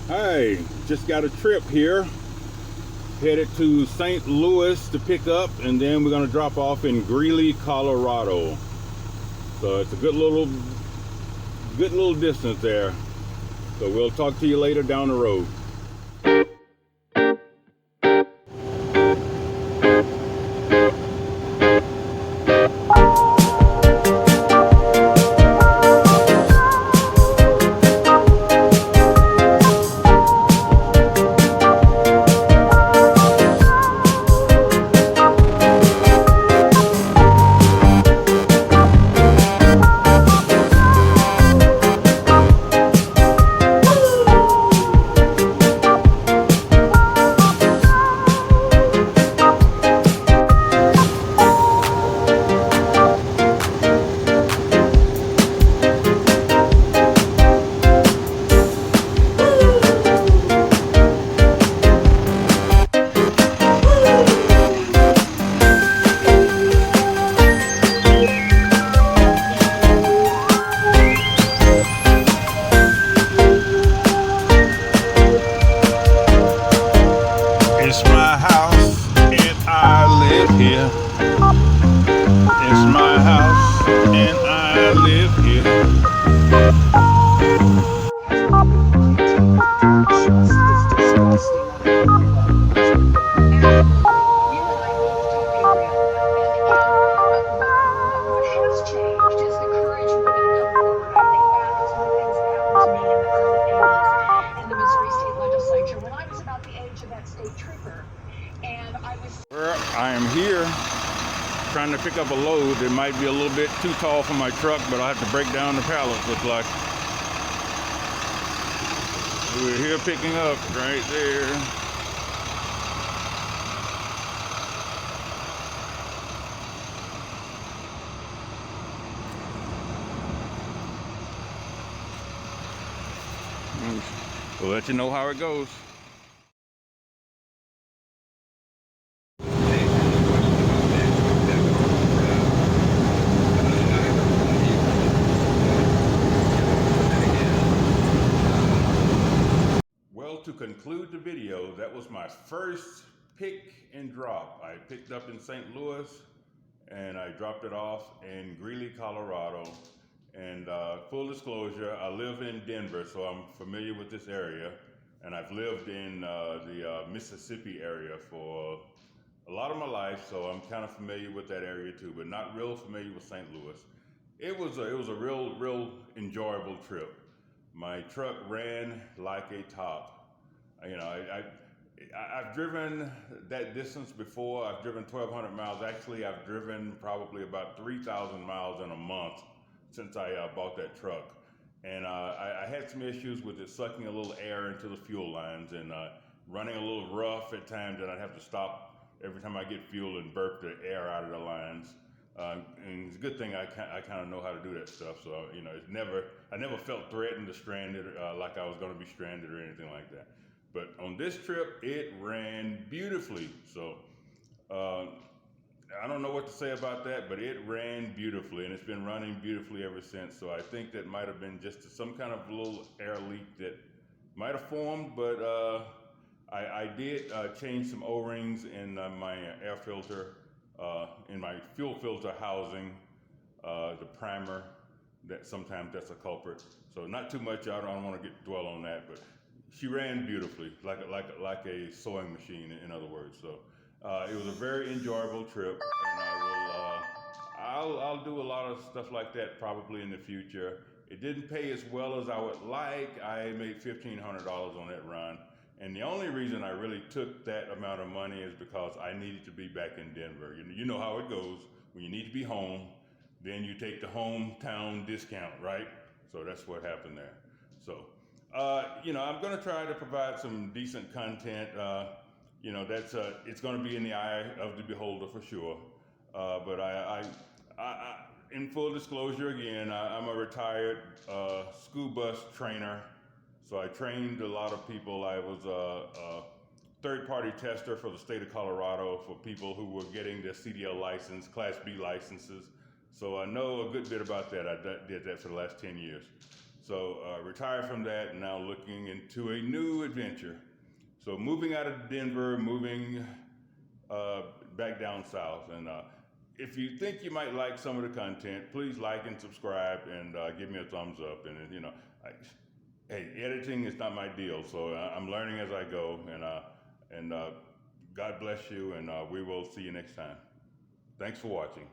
Hi, just got a trip here. Headed to St. Louis to pick up, and then we're gonna drop off in Greeley, Colorado. So it's a good little distance there. So we'll talk to you later down the road. It's my house and I live here. It's my house and I live here. I am here trying to pick up a load that might be a little bit too tall for my truck, but I'll have to break down the pallets, looks like. We're here picking up right there. We'll let you know how it goes. Well, to conclude the video, that was my first pick and drop. I picked up in St. Louis and I dropped it off in Greeley, Colorado. And full disclosure, I live in Denver, so I'm familiar with this area. And I've lived in the Mississippi area for a lot of my life, so I'm kind of familiar with that area too, but not real familiar with St. Louis. It was a real enjoyable trip. My truck ran like a top. You know, I've driven that distance before. I've driven 1,200 miles. Actually, I've driven probably about 3,000 miles in a month since I bought that truck. And I had some issues with it sucking a little air into the fuel lines and running a little rough at times, and I'd have to stop every time I get fuel and burp the air out of the lines. And it's a good thing I kind of know how to do that stuff. So, you know, I never felt threatened or stranded like I was going to be stranded or anything like that. But on this trip, it ran beautifully. So I don't know what to say about that, but it ran beautifully, and it's been running beautifully ever since. So I think that might have been just some kind of little air leak that might have formed, but I did change some O-rings in my air filter, in my fuel filter housing, the primer. That sometimes that's a culprit. So not too much. I don't want to dwell on that, but she ran beautifully, like a sewing machine, in other words. So it was a very enjoyable trip, and I'll do a lot of stuff like that probably in the future. It didn't pay as well as I would like. I made $1,500 on that run. And the only reason I really took that amount of money is because I needed to be back in Denver. You know how it goes. When you need to be home, then you take the hometown discount, right? So that's what happened there. So, you know, I'm gonna try to provide some decent content. You know, it's gonna be in the eye of the beholder for sure. But in full disclosure again, I'm a retired school bus trainer. So I trained a lot of people. I was a third-party tester for the state of Colorado for people who were getting their CDL license, Class B licenses. So I know a good bit about that. I did that for the last 10 years. So retired from that and now looking into a new adventure. So moving out of Denver, moving back down south. And if you think you might like some of the content, please like and subscribe and give me a thumbs up. And hey, editing is not my deal, so I'm learning as I go. And God bless you, and we will see you next time. Thanks for watching.